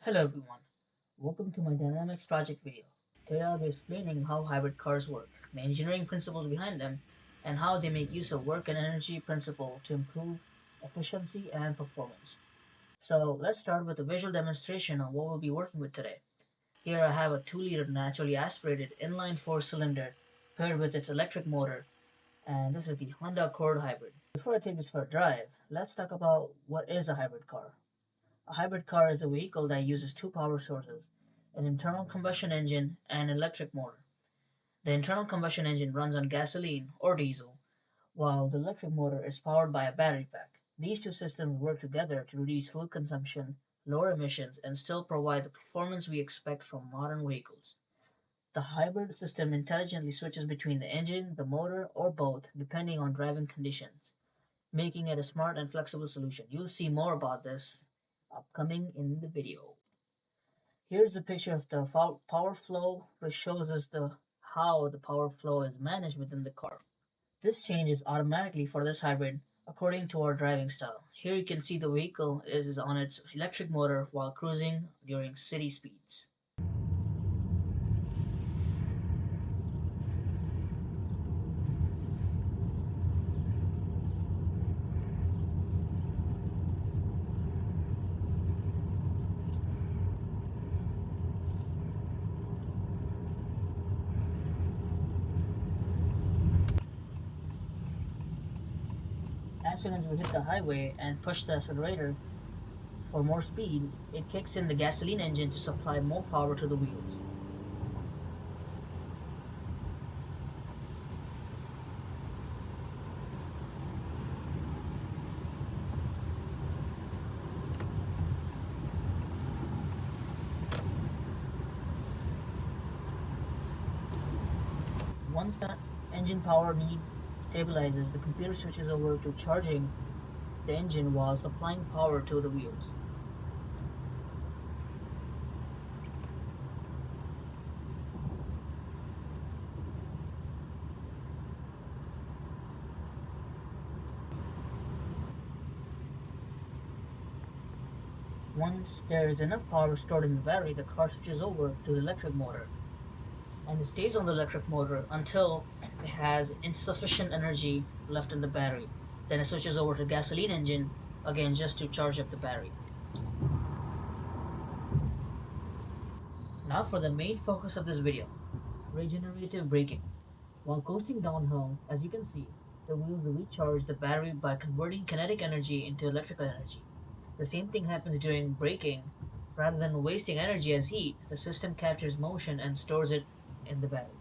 Hello everyone, welcome to my Dynamics project video. Today I'll be explaining how hybrid cars work, the engineering principles behind them, and how they make use of work and energy principle to improve efficiency and performance. So let's start with a visual demonstration on what we'll be working with today. Here I have a 2-liter naturally aspirated inline 4-cylinder paired with its electric motor, and this is the Honda Accord Hybrid. Before I take this for a drive, let's talk about what is a hybrid car. A hybrid car is a vehicle that uses two power sources, an internal combustion engine and an electric motor. The internal combustion engine runs on gasoline or diesel, while the electric motor is powered by a battery pack. These two systems work together to reduce fuel consumption, lower emissions, and still provide the performance we expect from modern vehicles. The hybrid system intelligently switches between the engine, the motor, or both, depending on driving conditions, making it a smart and flexible solution. You'll see more about this upcoming in the video. Here's a picture of the power flow, which shows us how the power flow is managed within the car. This changes automatically for this hybrid according to our driving style. Here you can see the vehicle is on its electric motor while cruising during city speeds. As soon as we hit the highway and push the accelerator for more speed, it kicks in the gasoline engine to supply more power to the wheels. Once the engine power need stabilizes, the computer switches over to charging the engine while supplying power to the wheels. Once there is enough power stored in the battery, the car switches over to the electric motor, and it stays on the electric motor until it has insufficient energy left in the battery. Then it switches over to gasoline engine again just to charge up the battery. Now for the main focus of this video, regenerative braking. While coasting downhill, as you can see, the wheels recharge the battery by converting kinetic energy into electrical energy. The same thing happens during braking. Rather than wasting energy as heat, the system captures motion and stores it in the battery.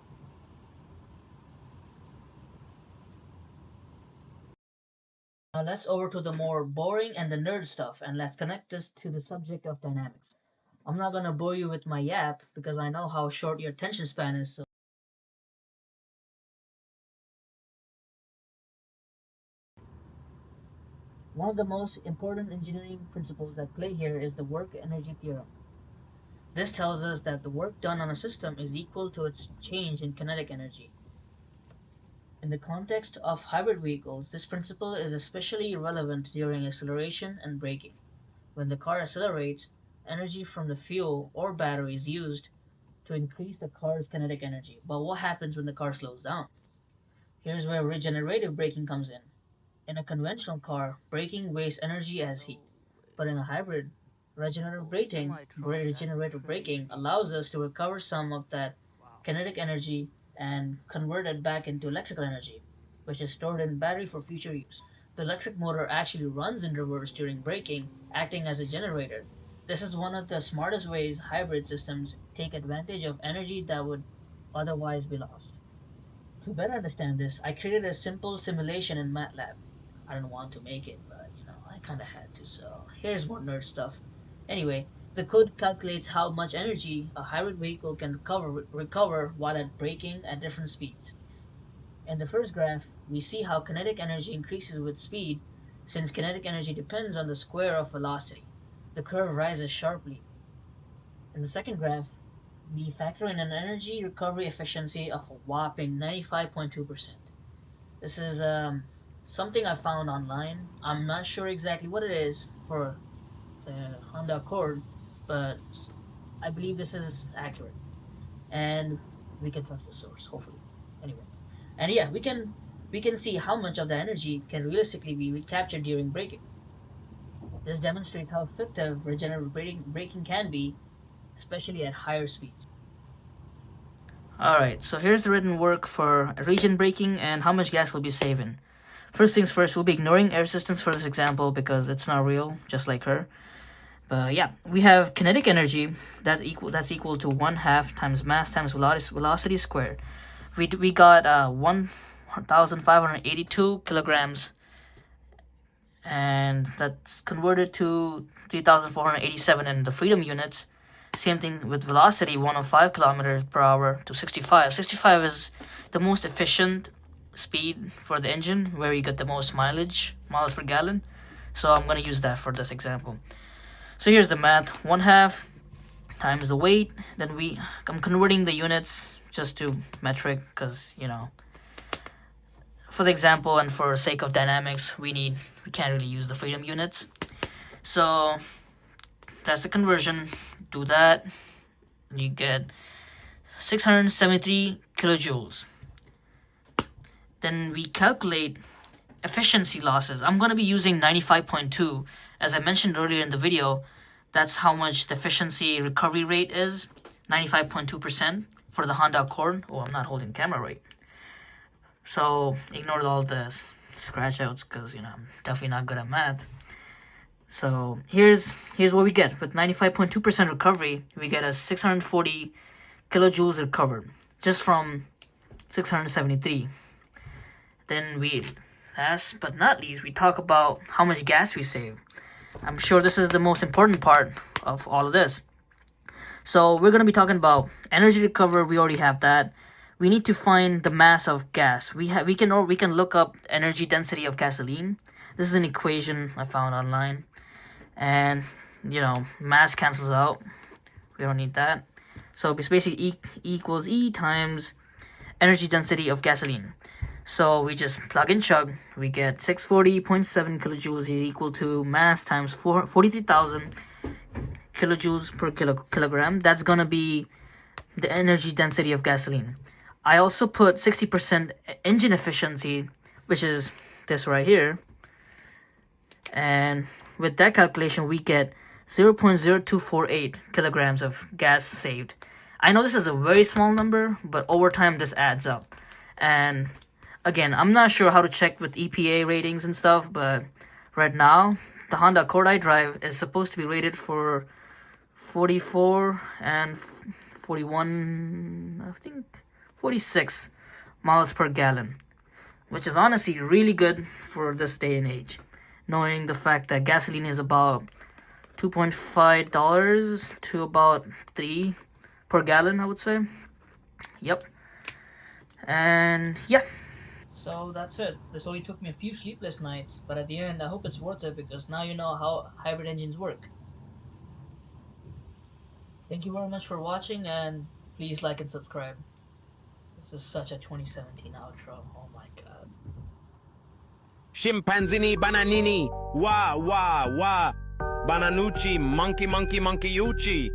Now let's over to the more boring and the nerd stuff, and let's connect this to the subject of dynamics. I'm not gonna bore you with my yap because I know how short your attention span is. So one of the most important engineering principles at play here is the work energy theorem. This tells us that the work done on a system is equal to its change in kinetic energy. In the context of hybrid vehicles, this principle is especially relevant during acceleration and braking. When the car accelerates, energy from the fuel or battery is used to increase the car's kinetic energy. But what happens when the car slows down? Here's where regenerative braking comes in. In a conventional car, braking wastes energy as heat. But in a hybrid, regenerative braking allows us to recover some of that kinetic energy and convert it back into electrical energy, which is stored in battery for future use. The electric motor actually runs in reverse during braking, acting as a generator. This is one of the smartest ways hybrid systems take advantage of energy that would otherwise be lost. To better understand this, I created a simple simulation in MATLAB. I didn't want to make it, but I kinda had to, so here's more nerd stuff. Anyway, the code calculates how much energy a hybrid vehicle can recover while at braking at different speeds. In the first graph, we see how kinetic energy increases with speed, since kinetic energy depends on the square of velocity. The curve rises sharply. In the second graph, we factor in an energy recovery efficiency of a whopping 95.2%. This is something I found online. I'm not sure exactly what it is for the Honda Accord, but I believe this is accurate, and we can trust the source, hopefully. Anyway, and yeah, we can see how much of the energy can realistically be recaptured during braking. This demonstrates how effective regenerative braking can be, especially at higher speeds. Alright, so here's the written work for regen braking and how much gas we'll be saving. First things first, we'll be ignoring air resistance for this example because it's not real, just like her. But yeah, we have kinetic energy that's equal to 1/2 times mass times velocity squared. We got 1,582 kilograms, and that's converted to 3,487 in the freedom units. Same thing with velocity, 105 kilometers per hour to 65. 65 is the most efficient speed for the engine, where you get the most miles per gallon. So I'm going to use that for this example. So here's the math: 1/2 times the weight. Then I'm converting the units just to metric because, for the example and for sake of dynamics, we can't really use the freedom units. So that's the conversion. Do that, and you get 673 kilojoules. Then we calculate efficiency losses. I'm going to be using 95.2. As I mentioned earlier in the video, that's how much the efficiency recovery rate is, 95.2% for the Honda Accord. Oh, I'm not holding camera right. So ignore all the scratch outs because, I'm definitely not good at math. So here's what we get. With 95.2% recovery, we get a 640 kilojoules recovered just from 673. Then last but not least, we talk about how much gas we save. I'm sure this is the most important part of all of this. So we're going to be talking about energy recovery. We already have that. We need to find the mass of gas. We can look up energy density of gasoline. This is an equation I found online. And, mass cancels out. We don't need that. So it's basically E equals E times energy density of gasoline. So we just plug and chug. We get 640.7 kilojoules is equal to mass times 43,000 kilojoules per kilogram. That's going to be the energy density of gasoline. I also put 60% engine efficiency, which is this right here. And with that calculation, we get 0.0248 kilograms of gas saved. I know this is a very small number, but over time this adds up. And again, I'm not sure how to check with EPA ratings and stuff, but right now, the Honda Accord I drive is supposed to be rated for 44 and 41, I think 46 miles per gallon, which is honestly really good for this day and age, knowing the fact that gasoline is about $2.5 to about $3 per gallon, I would say. Yep. And yeah. So that's it. This only took me a few sleepless nights, but at the end, I hope it's worth it because now you know how hybrid engines work. Thank you very much for watching, and please like and subscribe. This is such a 2017 outro. Oh my god. Chimpanzini bananini, wa wa wa, bananucci, monkey monkey monkey uchi.